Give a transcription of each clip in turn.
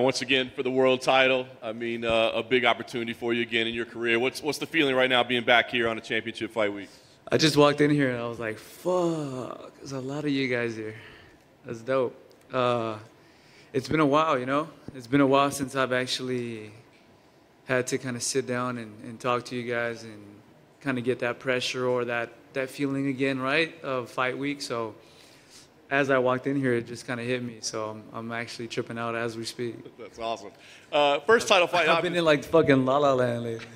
once again for the world title. I mean, a big opportunity for you again in your career. What's the feeling right now being back here on a championship fight week? I just walked in here and I was like, fuck, there's a lot of you guys here. That's dope. It's been a while, you know? It's been a while since I've actually had to kind of sit down and talk to you guys and kind of get that pressure or that feeling again, right, of fight week. So as I walked in here, it just kind of hit me. So I'm actually tripping out as we speak. That's awesome. First title fight. I've been in like fucking La La Land lately.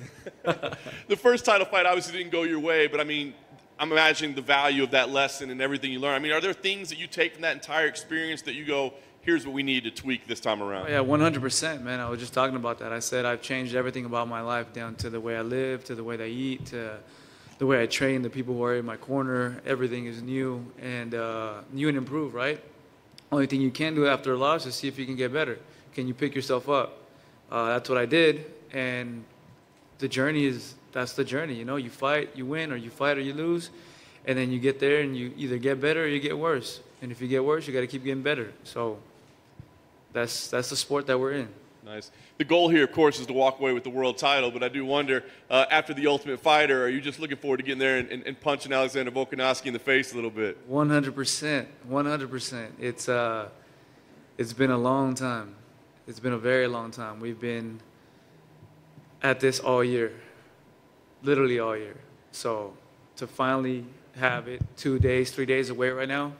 The first title fight obviously didn't go your way, but I mean, I'm imagining the value of that lesson and everything you learn. I mean, are there things that you take from that entire experience that you go, here's what we need to tweak this time around? Oh, yeah, 100%, man. I was just talking about that. I said I've changed everything about my life, down to the way I live, to the way I eat, to the way I train, the people who are in my corner. Everything is new and improved, right? Only thing you can do after a loss is see if you can get better. Can you pick yourself up? That's what I did, and the journey that's the journey, you know? You fight, you win, or you fight or you lose, and then you get there and you either get better or you get worse. And if you get worse, you got to keep getting better. So that's the sport that we're in. Nice. The goal here, of course, is to walk away with the world title, but I do wonder, after the Ultimate Fighter, are you just looking forward to getting there and punching Alexandrem Volkanovskim in the face a little bit? 100%. 100%. It's been a long time. It's been a very long time. We've been at this all year, literally all year. So to finally have it 2 days, 3 days away right now,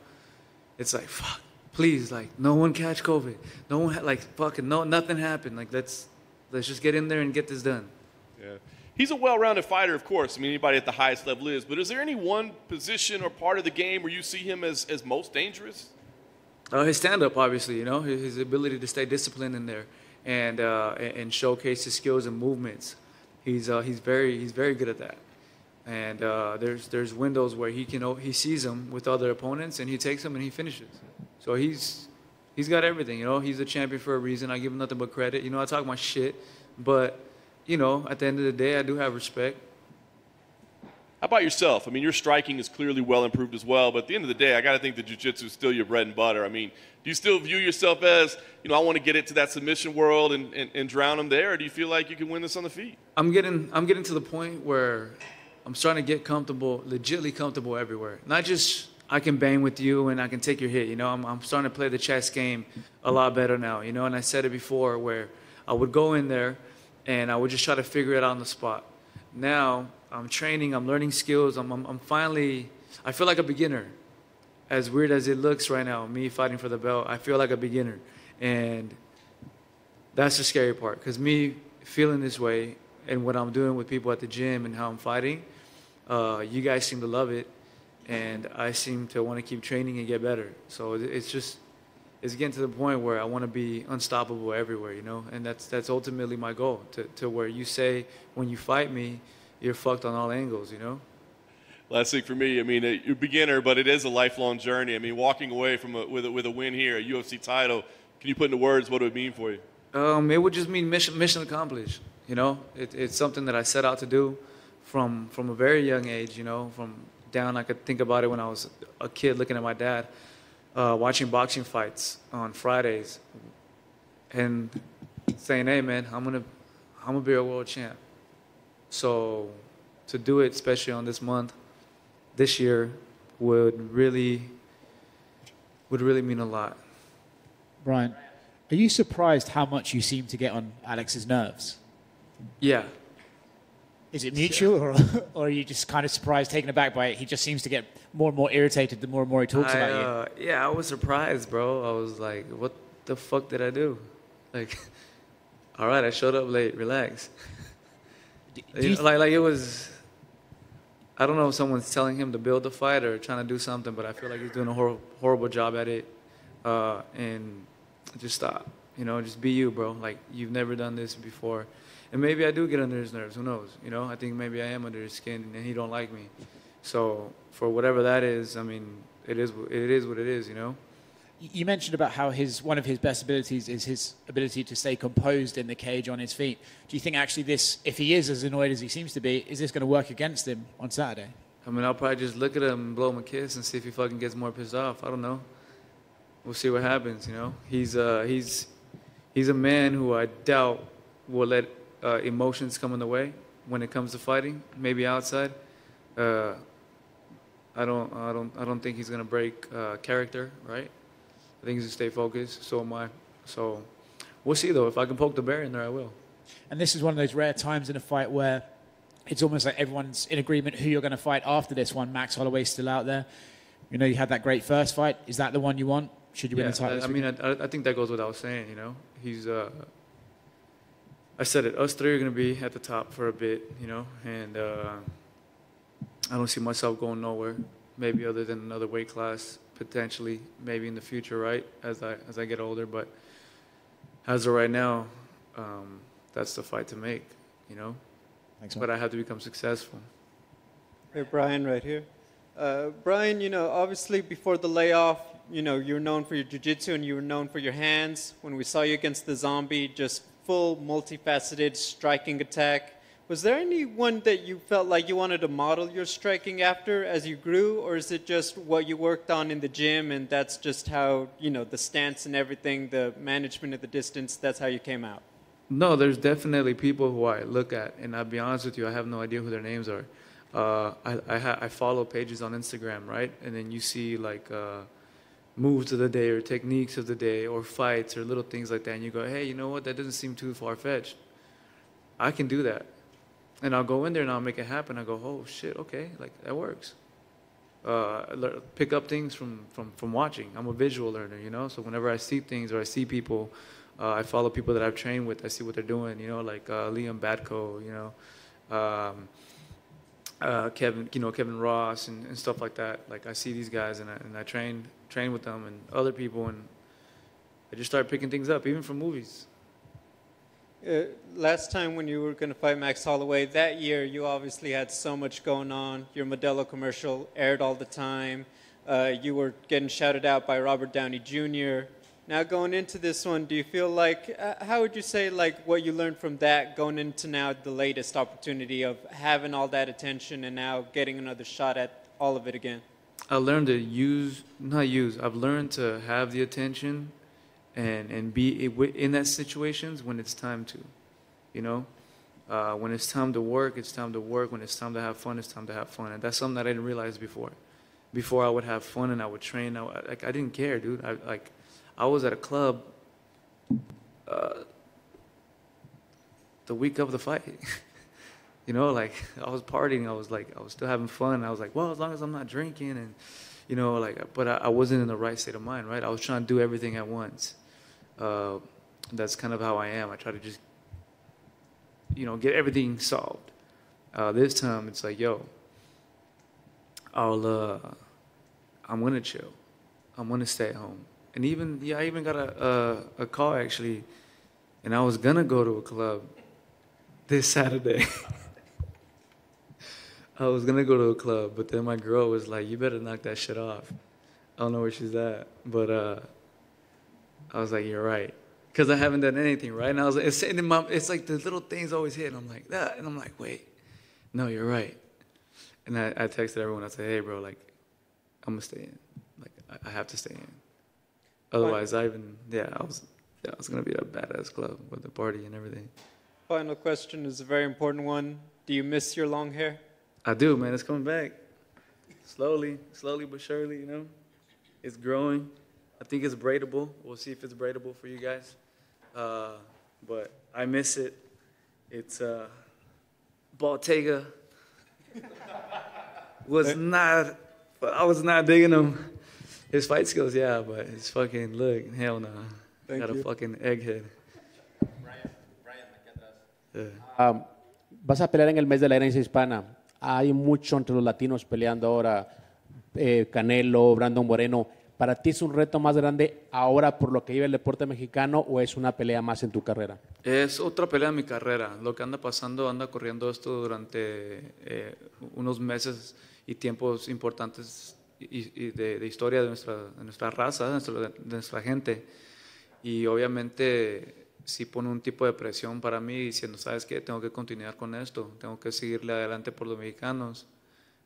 it's like, fuck, please, like, no one catch COVID. No one, nothing happened. Like, let's just get in there and get this done. Yeah. He's a well-rounded fighter, of course. I mean, anybody at the highest level is. But is there any one position or part of the game where you see him as most dangerous? His stand-up, obviously, you know, his ability to stay disciplined in there and showcase his skills and movements. He's very good at that. And there's windows where he sees them with other opponents and he takes them and he finishes. So he's got everything, you know. He's a champion for a reason. I give him nothing but credit. You know, I talk my shit, but you know, at the end of the day, I do have respect. How about yourself? I mean, your striking is clearly well improved as well, but at the end of the day, I got to think that jiu-jitsu is still your bread and butter. I mean, do you still view yourself as, you know, I want to get it to that submission world and drown them there, or do you feel like you can win this on the feet? I'm getting to the point where I'm starting to get comfortable, legitly comfortable everywhere. Not just I can bang with you and I can take your hit, you know. I'm starting to play the chess game a lot better now, you know. And I said it before where I would go in there and I would just try to figure it out on the spot. Now I'm training, I'm learning skills. I'm finally, I feel like a beginner. As weird as it looks right now, me fighting for the belt, I feel like a beginner. And that's the scary part, because me feeling this way and what I'm doing with people at the gym and how I'm fighting, you guys seem to love it, and I seem to want to keep training and get better. So it's getting to the point where I want to be unstoppable everywhere, you know, and that's ultimately my goal, to where you say when you fight me, you're fucked on all angles, you know. Last thing for me, I mean, you're a beginner, but it is a lifelong journey. I mean, walking away from with a win here, a UFC title, can you put into words what it would mean for you? It would just mean mission accomplished. You know, it's something that I set out to do from a very young age. You know, from down, I could think about it when I was a kid, looking at my dad, watching boxing fights on Fridays, and saying, "Hey, man, I'm gonna be a world champ." So to do it, especially on this month, this year, would really mean a lot. Brian, are you surprised how much you seem to get on Alex's nerves? Yeah. Is it mutual, or are you just kind of surprised, taken aback by it? He just seems to get more and more irritated the more and more he talks about you. Yeah, I was surprised, bro. I was like, what the fuck did I do? Like, all right, I showed up late. Relax. Like it was, I don't know if someone's telling him to build a fight or trying to do something, but I feel like he's doing a horrible job at it. And just stop. You know, just be you, bro. Like, you've never done this before. And maybe I do get under his nerves. Who knows? You know, I think maybe I am under his skin and he don't like me. So for whatever that is, I mean, it is what it is, you know? You mentioned about how one of his best abilities is his ability to stay composed in the cage on his feet. Do you think actually this, if he is as annoyed as he seems to be, is this going to work against him on Saturday? I mean, I'll probably just look at him and blow him a kiss and see if he fucking gets more pissed off. I don't know. We'll see what happens, you know? he's a man who I doubt will let emotions come in the way when it comes to fighting. Maybe outside, I don't think he's gonna break character, right? I think he's gonna stay focused. So am I. So we'll see though. If I can poke the bear in there, I will. And this is one of those rare times in a fight where it's almost like everyone's in agreement who you're going to fight after this one. Max Holloway's still out there. You know, you had that great first fight. Is that the one you want? Should you win the title? I mean, I think that goes without saying, you know. He's, I said it, us three are going to be at the top for a bit, you know, and I don't see myself going nowhere, maybe other than another weight class, potentially, maybe in the future, right, as I get older. But as of right now, that's the fight to make, you know. Thanks, but I have to become successful. Hey, Brian, right here. Brian, you know, obviously before the layoff, you know, you're known for your jiu-jitsu and you were known for your hands. When we saw you against the zombie, just full, multifaceted striking attack. Was there anyone that you felt like you wanted to model your striking after as you grew, or is it just what you worked on in the gym and that's just how, you know, the stance and everything, the management of the distance, that's how you came out? No, there's definitely people who I look at, and I'll be honest with you, I have no idea who their names are. I follow pages on Instagram, right? And then you see like moves of the day or techniques of the day or fights or little things like that, and you go, hey, you know what? That doesn't seem too far-fetched. I can do that. And I'll go in there and I'll make it happen. I go, oh, shit, okay, like that works. Pick up things from watching. I'm a visual learner, you know? So whenever I see things or I see people, I follow people that I've trained with. I see what they're doing, you know, like Liam Batko, you know, Kevin Ross and stuff like that. Like I see these guys and I train with them and other people, and I just start picking things up, even from movies. Last time when you were going to fight Max Holloway, that year you obviously had so much going on. Your Modelo commercial aired all the time. You were getting shouted out by Robert Downey Jr. Now going into this one, do you feel like, how would you say like what you learned from that going into now the latest opportunity of having all that attention and now getting another shot at all of it again? I learned to I've learned to have the attention and be in that situations when it's time to, you know? When it's time to work, it's time to work. When it's time to have fun, it's time to have fun. And that's something that I didn't realize before. Before I would have fun and I would train, I didn't care, dude. I was at a club the week of the fight. You know, like I was partying. I was still having fun. I was like, well, as long as I'm not drinking and, you know, like, but I wasn't in the right state of mind, right? I was trying to do everything at once. That's kind of how I am. I try to just, you know, get everything solved. This time it's like, yo, I'm gonna chill. I'm gonna stay at home. And I even got a call actually, and I was gonna go to a club this Saturday. I was gonna go to a club, but then my girl was like, you better knock that shit off. I don't know where she's at, but I was like, you're right. Because I haven't done anything, right? And I was like, it's like the little things always hit, and I'm like, that. And I'm like, wait, no, you're right. And I texted everyone, I said, hey, bro, like, I'm gonna stay in. Like, I have to stay in. Otherwise, I was gonna be a badass club with the party and everything. Final question is a very important one. Do you miss your long hair? I do, man. It's coming back. Slowly but surely, you know. It's growing. I think it's braidable. We'll see if it's braidable for you guys. But I miss it. It's Ortega I was not digging him. His fight skills, yeah, but his fucking look, hell no. Got a fucking egghead. Brian, aquí atrás. Vas a pelear en el mes de la herencia hispana. Hay mucho entre los latinos peleando ahora. Canelo, Brandon Moreno. ¿Para ti es un reto más grande ahora por lo que vive el deporte mexicano o es una pelea más en tu carrera? Es otra pelea en mi carrera. Lo que anda pasando, anda corriendo esto durante unos meses y tiempos importantes y de historia de nuestra raza, de nuestra gente. Y obviamente sí pone un tipo de presión para mí diciendo, ¿sabes qué? Tengo que continuar con esto, tengo que seguirle adelante por los mexicanos.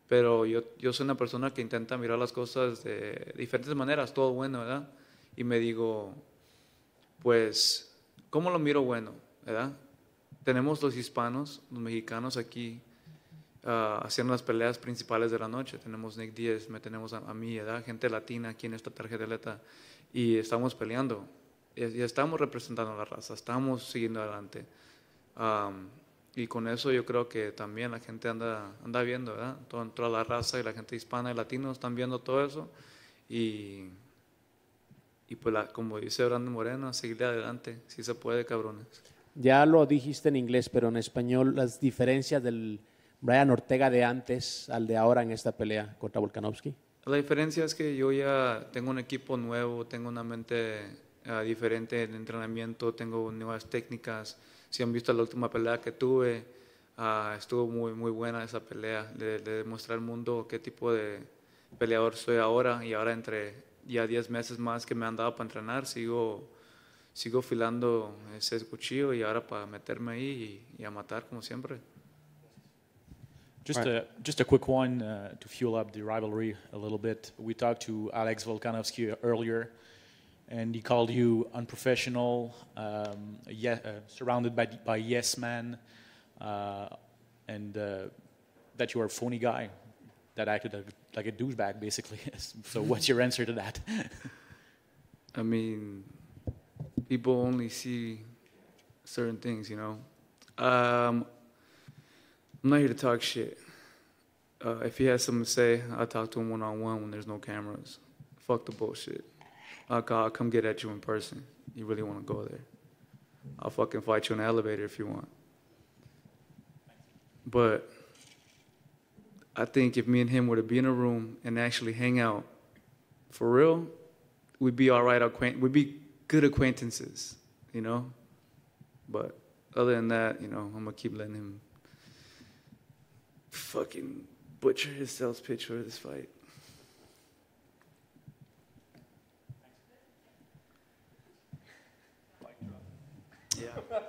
Pero yo soy una persona que intenta mirar las cosas de diferentes maneras, todo bueno, ¿verdad? Y me digo, pues ¿Cómo lo miro bueno? ¿Verdad? Tenemos los hispanos, los mexicanos aquí haciendo las peleas principales de la noche. Tenemos Nick Díaz, me tenemos a mí, ¿verdad? Gente latina aquí en esta tarjeta y estamos peleando. Y estamos representando a la raza, estamos siguiendo adelante. Y con eso yo creo que también la gente anda viendo, ¿verdad? Toda la raza y la gente hispana y latino están viendo todo eso. Y pues como dice Brandon Moreno, seguirle adelante, si se puede, cabrones. Ya lo dijiste en inglés, pero en español, las diferencias del Brian Ortega de antes al de ahora en esta pelea contra Volkanovski. La diferencia es que yo ya tengo un equipo nuevo, tengo una mente diferente en entrenamiento, tengo nuevas técnicas. Si han visto la última pelea que tuve, estuvo muy buena esa pelea. Le demostré al mundo qué tipo de peleador soy ahora, y ahora entre ya 10 meses más que me han dado para entrenar, sigo afilando ese cuchillo y ahora para meterme ahí y a matar como siempre. Just a quick one to fuel up the rivalry a little bit. We talked to Alex Volkanovsky earlier, and he called you unprofessional, surrounded by yes men, and that you are a phony guy that acted like a douchebag, basically. So what's your answer to that? I mean, people only see certain things, you know. I'm not here to talk shit. If he has something to say, I'll talk to him one-on-one when there's no cameras. Fuck the bullshit. I'll come get at you in person. You really want to go there? I'll fucking fight you in the elevator if you want. But I think if me and him were to be in a room and actually hang out, for real, we'd be all right. We'd be good acquaintances, you know? But other than that, you know, I'm going to keep letting him fucking butcher his sales pitch for this fight. Yeah.